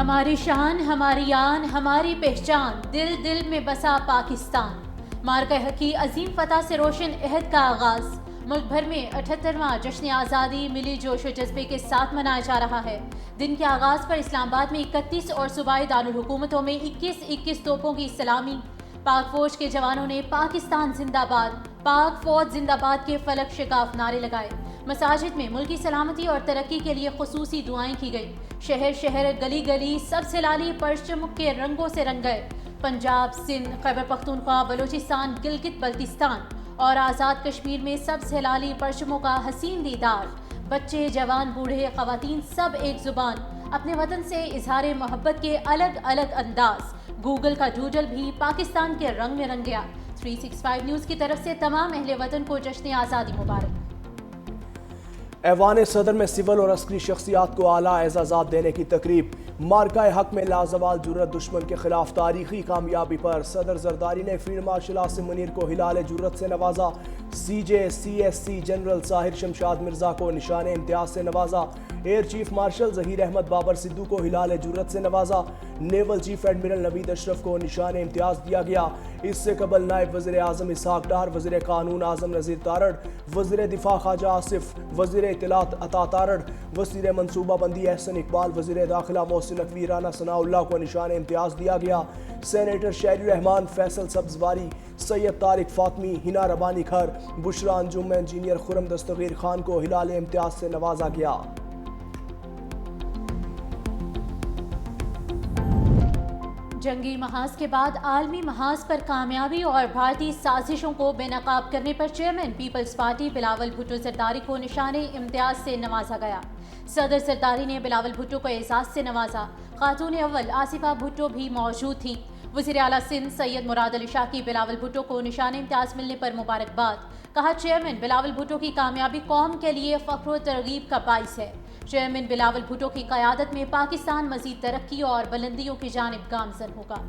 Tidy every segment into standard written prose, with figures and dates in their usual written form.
ہماری شان، ہماری آن، ہماری پہچان، دل دل میں بسا پاکستان۔ مارکہ حق کی عظیم فتح سے روشن عہد کا آغاز۔ ملک بھر میں 78واں جشن آزادی ملی جوش و جذبے کے ساتھ منایا جا رہا ہے۔ دن کے آغاز پر اسلام آباد میں 31 اور صوبائی دارالحکومتوں میں 21 توپوں کی سلامی۔ پاک فوج کے جوانوں نے پاکستان زندہ باد، پاک فوج زندہ باد کے فلک شگاف نعرے لگائے۔ مساجد میں ملکی سلامتی اور ترقی کے لیے خصوصی دعائیں کی گئیں۔ شہر شہر گلی گلی سب سے لالی پرچم کے رنگوں سے رنگ گئے۔ پنجاب، سندھ، خیبر پختونخوا، بلوچستان، گلگت بلتستان اور آزاد کشمیر میں سب سے لالی پرچموں کا حسین دیدار۔ بچے، جوان، بوڑھے، خواتین سب ایک زبان، اپنے وطن سے اظہار محبت کے الگ الگ انداز۔ گوگل کا ڈوڈل بھی پاکستان کے رنگ میں رنگ گیا۔ 365 نیوز کی طرف سے تمام اہل وطن کو جشن آزادی مبارک۔ ایوان صدر میں سول اور عسکری شخصیات کو اعلیٰ اعزازات دینے کی تقریب۔ مارکہ حق میں لازوال جرت دشمن کے خلاف تاریخی کامیابی پر صدر زرداری نے فیلڈ مارشل عاصم منیر کو ہلال جرت سے نوازا۔ C J C S C general Tahir Shamshad Mirza کو نشان امتیاز سے نوازا۔ Air chief marshal Zaheer Ahmed Babar Sidhu کو ہلال جرت سے نوازا۔ نیول چیف ایڈمرل نوید اشرف کو نشان امتیاز دیا گیا۔ اس سے قبل نائب وزیر اعظم اسحاق ڈار، وزیر قانون اعظم نذیر تارڑ، وزیر دفاع خواجہ آصف، وزیر اطلاعات عطا تارڑ، وزیر منصوبہ بندی احسن اقبال، وزیر داخلہ محسن نقوی، رانا ثناء اللہ کو نشان امتیاز دیا گیا۔ سینیٹر شہری رحمان، فیصل سبزواری، سید طارق فاطمی، ہنا ربانی کھر، بشرا انجم، انجینئر خرم دستگیر خان کو ہلال امتیاز سے نوازا گیا۔ جنگی محاذ کے بعد عالمی محاذ پر کامیابی اور بھارتی سازشوں کو بے نقاب کرنے پر chairman peoples party Bilawal Bhutto Zardari کو نشان امتیاز سے نوازا گیا۔ صدر زرداری نے بلاول بھٹو کو اعزاز سے نوازا۔ خاتون اول آصفہ بھٹو بھی موجود تھیں۔ وزیر اعلیٰ سندھ سید مراد علی شاہ کی بلاول بھٹو کو نشان امتیاز ملنے پر مبارکباد۔ کہا، چیئرمین بلاول بھٹو کی کامیابی قوم کے لیے فخر و ترغیب کا باعث ہے۔ چیئرمین بلاول بھٹو کی قیادت میں پاکستان مزید ترقی اور بلندیوں کی جانب گامزن ہوگا۔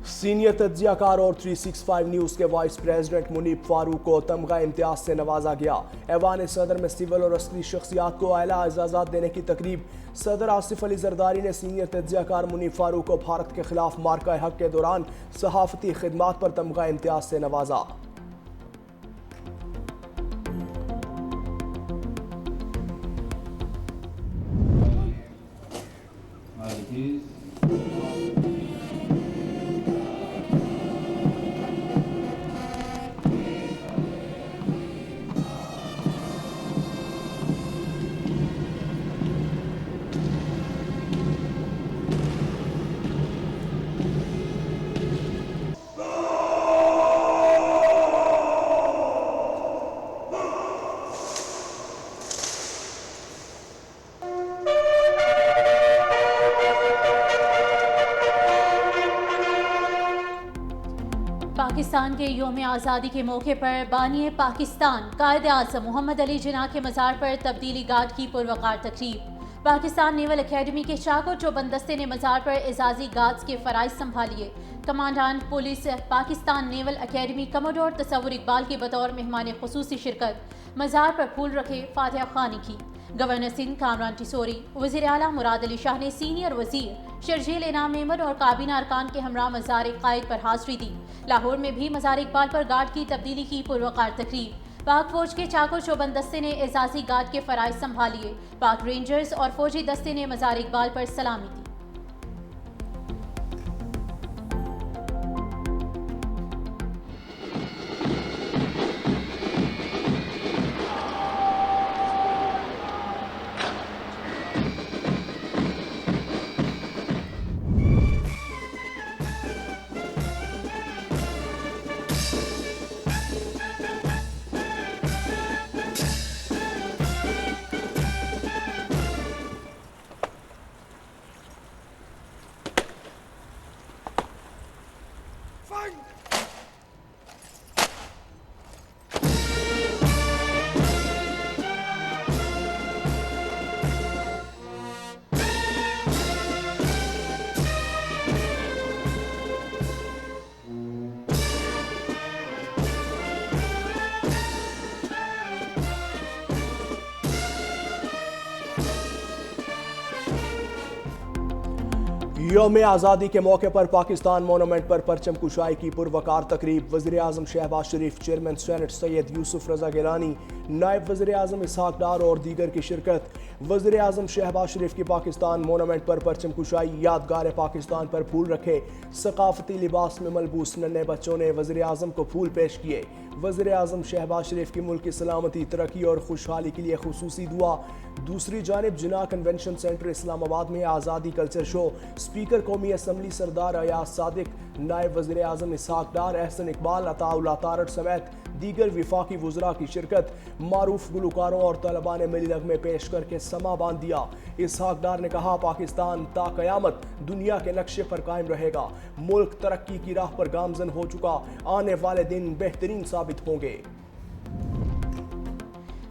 سینئر تجزیہ کار اور 365 نیوز کے وائس پریزیڈنٹ منیب فاروق کو تمغہ امتیاز سے نوازا گیا۔ ایوان صدر میں سول اور عسکری شخصیات کو اعلیٰ اعزازات دینے کی تقریب۔ صدر آصف علی زرداری نے سینئر تجزیہ کار منیب فاروق کو بھارت کے خلاف مارکہ حق کے دوران صحافتی خدمات پر تمغہ امتیاز سے نوازا۔ پاکستان کے یوم آزادی کے موقع پر بانی پاکستان قائد اعظم محمد علی جناح کے مزار پر تبدیلی گارڈ کی پروقار تقریب۔ پاکستان نیول اکیڈمی کے چاق و چوبند دستے نے مزار پر اعزازی گارڈز کے فرائض سنبھالیے۔ Commandant police Pakistan naval academy commodore Tasawar Iqbal کی بطور مہمان خصوصی شرکت، مزار پر پھول رکھے، فاتحہ خوانی کی۔ گورنر سندھ کامران ٹیسوری، وزیر اعلیٰ مراد علی شاہ نے سینئر وزیر شرجیل انعام احمد اور کابینہ ارکان کے ہمراہ مزار قائد پر حاضری دی۔ لاہور میں بھی مزار اقبال پر گارڈ کی تبدیلی کی پروقار تقریب۔ پاک فوج کے چاق و چوبند دستے نے اعزازی گارڈ کے فرائض سنبھالیے۔ پاک رینجرز اور فوجی دستے نے مزار اقبال پر سلامی دی۔ یوم آزادی کے موقع پر پاکستان مونومنٹ پر پرچم کشائی کی پروقار تقریب وزیر اعظم شہباز شریف، چیئرمین سینٹ سید یوسف رضا گیلانی، نائب وزیر اعظم اسحاق ڈار اور دیگر کی شرکت۔ وزیر اعظم شہباز شریف کی پاکستان مونومنٹ پر پرچم کشائی، یادگار پاکستان پر پھول رکھے، ثقافتی لباس میں ملبوس ننھے بچوں نے وزیر اعظم کو پھول پیش کیے۔ وزیر اعظم شہباز شریف کی ملک کی سلامتی، ترقی اور خوشحالی کے لیے خصوصی دعا۔ دوسری جانب جناح کنونشن سینٹر اسلام آباد میں آزادی کلچر شو، اسپیکر قومی اسمبلی سردار ایاز صادق، نائب وزیر اعظم اسحاق ڈار، احسن اقبال، عطاء اللہ تارڑ سمیت دیگر وفاقی وزراء کی شرکت۔ معروف گلوکاروں اور طلباء نے ملی نغمے پیش کر کے سما باندھ دیا۔ اسحاق ڈار نے کہا، پاکستان تا قیامت دنیا کے نقشے پر قائم رہے گا، ملک ترقی کی راہ پر گامزن ہو چکا، آنے والے دن بہترین ثابت ہوں گے۔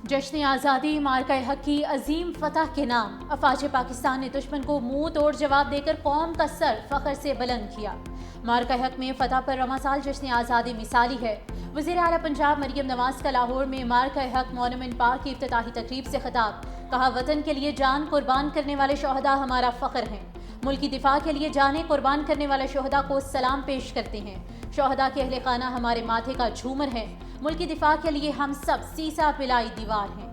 جشن آزادی مارکہ حق کی عظیم فتح کے نام، افواج پاکستان نے دشمن کو منہ توڑ جواب دے کر قوم کا سر فخر سے بلند کیا۔ مارکہ حق میں فتح پر رواں سال جشن آزادی مثالی ہے۔ وزیر اعلیٰ پنجاب مریم نواز کا لاہور میں مارکہ حق مونومنٹ پارک کی افتتاحی تقریب سے خطاب، کہا وطن کے لیے جان قربان کرنے والے شہداء ہمارا فخر ہیں، ملک کی دفاع کے لیے جانیں قربان کرنے والے شہداء کو سلام پیش کرتے ہیں، شہداء کے اہل خانہ ہمارے ماتھے کا جھومر ہیں، ملک کی دفاع کے لیے ہم سب سیسا پلائی دیوار ہیں۔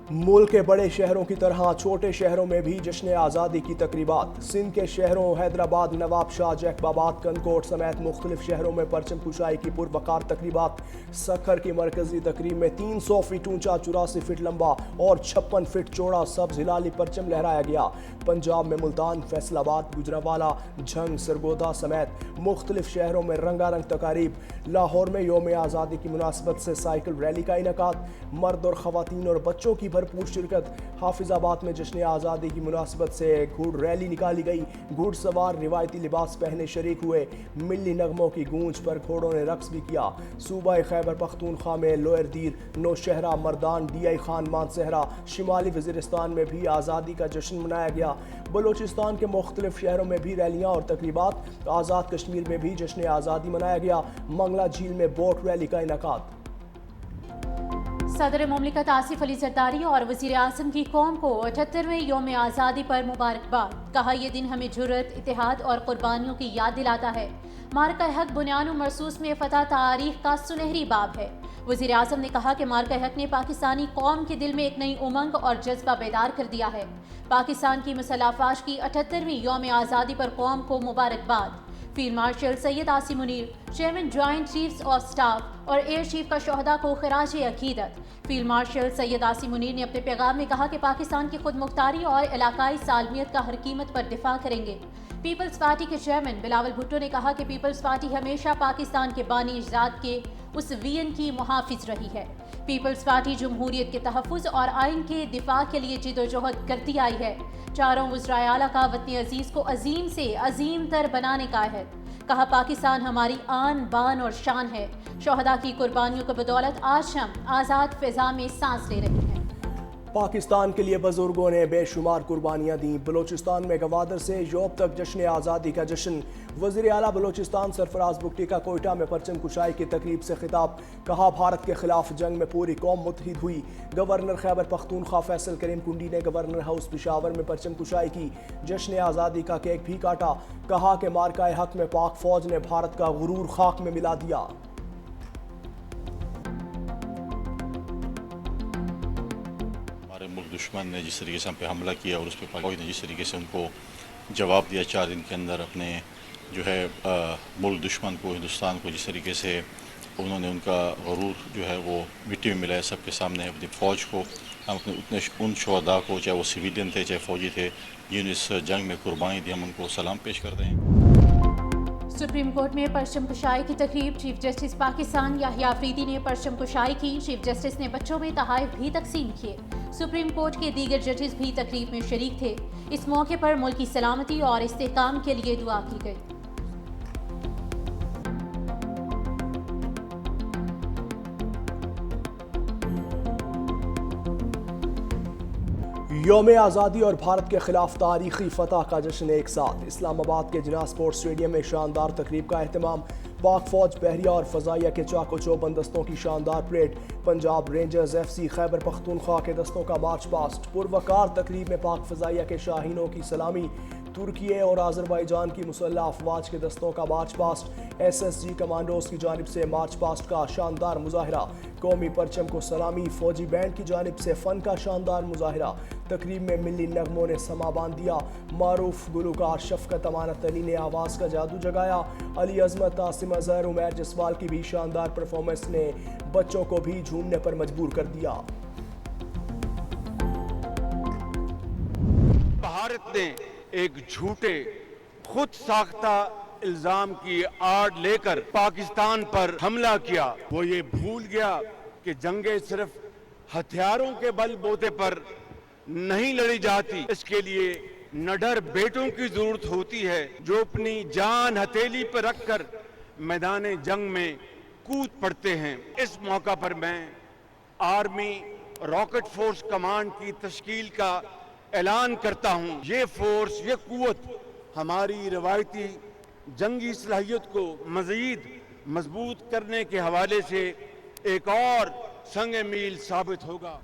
ملک کے بڑے شہروں کی طرح چھوٹے شہروں میں بھی جشن آزادی کی تقریبات۔ سندھ کے شہروں حیدرآباد، نواب شاہ، جیکب آباد، کنکوٹ سمیت مختلف شہروں میں پرچم کشائی کی پروقار تقریبات۔ سکھر کی مرکزی تقریب میں 300 فٹ اونچا، 84 فٹ لمبا اور 56 فٹ چوڑا سبز ہلالی پرچم لہرایا گیا۔ پنجاب میں ملتان، فیصل آباد، گجرانوالہ، جھنگ، سرگودا سمیت مختلف شہروں میں رنگا رنگ تقاریب۔ لاہور میں یوم آزادی کی مناسبت سے سائیکل ریلی کا انعقاد، مرد اور خواتین اور بچوں کی بھرپور شرکت۔ حافظ آباد میں جشن آزادی کی مناسبت سے گھوڑ ریلی نکالی گئی، گھوڑ سوار روایتی لباس پہنے شریک ہوئے، ملی نغموں کی گونج پر گھوڑوں نے رقص بھی کیا۔ صوبہ خیبر پختونخوا میں lower there, Nowshera, Mardan, D I Khan, Mansehra, شمالی وزیرستان میں بھی آزادی کا جشن منایا گیا۔ بلوچستان کے مختلف شہروں میں بھی ریلیاں اور تقریبات۔ آزاد کشمیر میں بھی جشن آزادی منایا گیا، منگلہ جھیل میں بوٹ ریلی کا انعقاد۔ صدر مملکت آصف علی زرداری اور وزیر اعظم کی قوم کو 78ویں یوم آزادی پر مبارکباد، کہا یہ دن ہمیں جرأت، اتحاد اور قربانیوں کی یاد دلاتا ہے۔ مارکہ حق بنیان و مرصوص میں فتح تاریخ کا سنہری باب ہے۔ وزیر اعظم نے کہا کہ مارکہ حق نے پاکستانی قوم کے دل میں ایک نئی امنگ اور جذبہ بیدار کر دیا ہے۔ پاکستان کی مسلح افواج کی 78ویں یوم آزادی پر قوم کو مبارکباد۔ Field marshal Syed Asim Munir, chairman joint chiefs of staff اور ایئر چیف کا شہداء کو خراج عقیدت۔ فیلڈ مارشل سید عاصم منیر نے اپنے پیغام میں کہا کہ پاکستان کی خود مختاری اور علاقائی سالمیت کا ہر قیمت پر دفاع کریں گے۔ پیپلز پارٹی کے چیئرمین بلاول بھٹو نے کہا کہ پیپلز پارٹی ہمیشہ پاکستان کے بانی اجداد کے اس وین کی محافظ رہی ہے۔ پیپلز پارٹی جمہوریت کے تحفظ اور آئین کے دفاع کے لیے جدوجہد کرتی آئی ہے۔ چاروں وزرائے اعلیٰ کا وطن عزیز کو عظیم سے عظیم تر بنانے کا عہد، کہا پاکستان ہماری آن بان اور شان ہے، شہداء کی قربانیوں کی بدولت آج ہم آزاد فضا میں سانس لے رہے ہیں۔ پاکستان کے لیے بزرگوں نے بے شمار قربانیاں دیں، بلوچستان میں گوادر سے یوب تک جشن آزادی کا جشن۔ وزیر اعلیٰ بلوچستان سرفراز بگٹی کا کوئٹہ میں پرچم کشائی کی تقریب سے خطاب، کہا بھارت کے خلاف جنگ میں پوری قوم متحد ہوئی۔ گورنر خیبر پختونخوا فیصل کریم کنڈی نے گورنر ہاؤس پشاور میں پرچم کشائی کی، جشن آزادی کا کیک بھی کاٹا، کہا کہ مارکہ حق میں پاک فوج نے بھارت کا غرور خاک میں ملا دیا۔ ملک دشمن نے جس طریقے سے ہم پہ حملہ کیا اور اس پہ فوج نے جس طریقے سے ان کو جواب دیا 4 دن کے اندر، اپنے جو ہے ملک دشمن کو، ہندوستان کو جس طریقے سے انہوں نے ان کا غرور جو ہے وہ مٹی میں ملایا سب کے سامنے، اپنی فوج کو، ہم اپنے ان شہداء کو، چاہے وہ سویلین تھے چاہے فوجی تھے، جنہوں نے اس جنگ میں قربانی دی، ہم ان کو سلام پیش کرتے ہیں۔ سپریم کورٹ میں پرچم کشائی کی تقریب، چیف جسٹس پاکستان یحییٰ آفریدی نے پرچم کشائی کی، چیف جسٹس نے بچوں میں تحائف بھی تقسیم کیے۔ سپریم کورٹ کے دیگر ججز بھی تقریب میں شریک تھے۔ اس موقع پر ملک کی سلامتی اور استحکام کے لیے دعا کی گئی۔ یوم آزادی اور بھارت کے خلاف تاریخی فتح کا جشن ایک ساتھ۔ اسلام آباد کے جناح اسپورٹس اسٹیڈیم میں شاندار تقریب کا اہتمام۔ پاک فوج بحریہ اور فضائیہ کے چاق و چوبند دستوں کی شاندار parade, Punjab rangers F C Khyber Pakhtunkhwa کے دستوں کا مارچ پاسٹ، پروقار تقریب میں پاک فضائیہ کے شاہینوں کی سلامی، ترکی اور آذربائیجان کی مسلح افواج کے دستوں کا march past, S S G commandos کی جانب سے مارچ پاسٹ کا شاندار مظاہرہ، قومی پرچم کو سلامی، فوجی بینڈ کی جانب سے فن کا شاندار مظاہرہ، تقریب میں ملی نغموں نے سما باندھ دیا، معروف گلوکار شفقت امانت علی نے آواز کا جادو جگایا، علی عظمت، عاصم اظہر، عمیر جسوال کی بھی شاندار پرفارمنس نے بچوں کو بھی جھومنے پر مجبور کر دیا۔ بھارت نے ایک جھوٹے خود ساختہ الزام کی آڑ لے کر پاکستان پر حملہ کیا۔ وہ یہ بھول گیا کہ جنگیں صرف ہتھیاروں کے بل بوتے پر نہیں لڑی جاتی، اس کے لیے نڈر بیٹوں کی ضرورت ہوتی ہے جو اپنی جان ہتھیلی پر رکھ کر میدان جنگ میں کود پڑتے ہیں۔ اس موقع پر میں آرمی راکٹ فورس کمانڈ کی تشکیل کا اعلان کرتا ہوں۔ یہ فورس، یہ قوت ہماری روایتی جنگی صلاحیت کو مزید مضبوط کرنے کے حوالے سے ایک اور سنگ میل ثابت ہوگا۔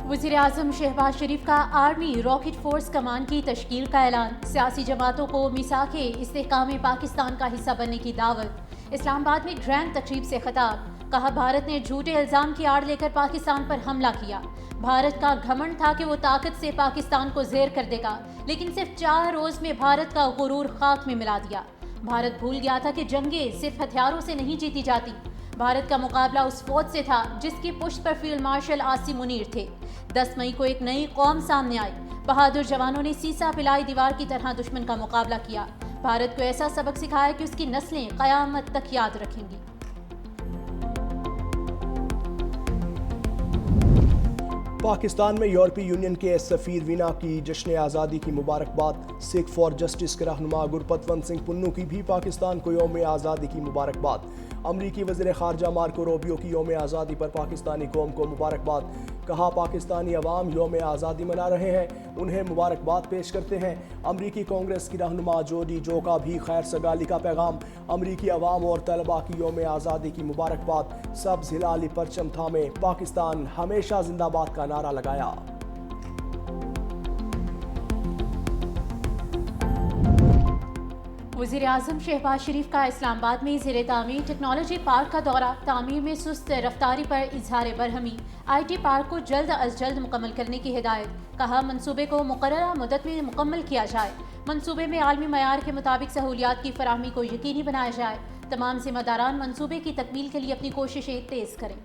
وزیر اعظم شہباز شریف کا آرمی راکٹ فورس کمان کی تشکیل کا اعلان، سیاسی جماعتوں کو میثاق استحکام پاکستان کا حصہ بننے کی دعوت، اسلام آباد میں گرینڈ تقریب سے خطاب، کہا بھارت نے جھوٹے الزام کی آڑ لے کر پاکستان پر حملہ کیا، بھارت کا گھمنڈ تھا کہ وہ طاقت سے پاکستان کو زیر کر دے گا، لیکن صرف 4 روز میں بھارت کا غرور خاک میں ملا دیا، بھارت بھول گیا تھا کہ جنگیں صرف ہتھیاروں سے نہیں جیتی جاتی، بھارت کا مقابلہ اس فوج سے تھا جس کی پشت پر فیلڈ مارشل عاصم منیر تھے۔ 10 مئی کو ایک نئی قوم سامنے آئی، بہادر جوانوں نے سیسا پلائی دیوار کی طرح دشمن کا مقابلہ کیا، بھارت کو ایسا سبق سکھایا کہ اس کی نسلیں قیامت تک یاد رکھیں گی۔ پاکستان میں یورپی یونین کے سفیر وینا کی جشن آزادی کی مبارکباد، سکھ فار جسٹس کے رہنما گرپتونت سنگھ پنو کی بھی پاکستان کو یوم آزادی کی مبارکباد، امریکی وزیر خارجہ مارکو روبیو کی یوم آزادی پر پاکستانی قوم کو مبارکباد، کہا پاکستانی عوام یوم آزادی منا رہے ہیں، انہیں مبارکباد پیش کرتے ہیں، امریکی کانگریس کی رہنما جوڈی جو کا بھی خیر سگالی کا پیغام، امریکی عوام اور طلباء کی یوم آزادی کی مبارکباد، سبز ہلالی پرچم تھامے پاکستان ہمیشہ زندہ باد کا نعرہ لگایا۔ وزیر اعظم شہباز شریف کا اسلام آباد میں زیر تعمیر ٹیکنالوجی پارک کا دورہ، تعمیر میں سست رفتاری پر اظہار برہمی، آئی ٹی پارک کو جلد از جلد مکمل کرنے کی ہدایت، کہا منصوبے کو مقررہ مدت میں مکمل کیا جائے، منصوبے میں عالمی معیار کے مطابق سہولیات کی فراہمی کو یقینی بنایا جائے، تمام ذمہ داران منصوبے کی تکمیل کے لیے اپنی کوششیں تیز کریں۔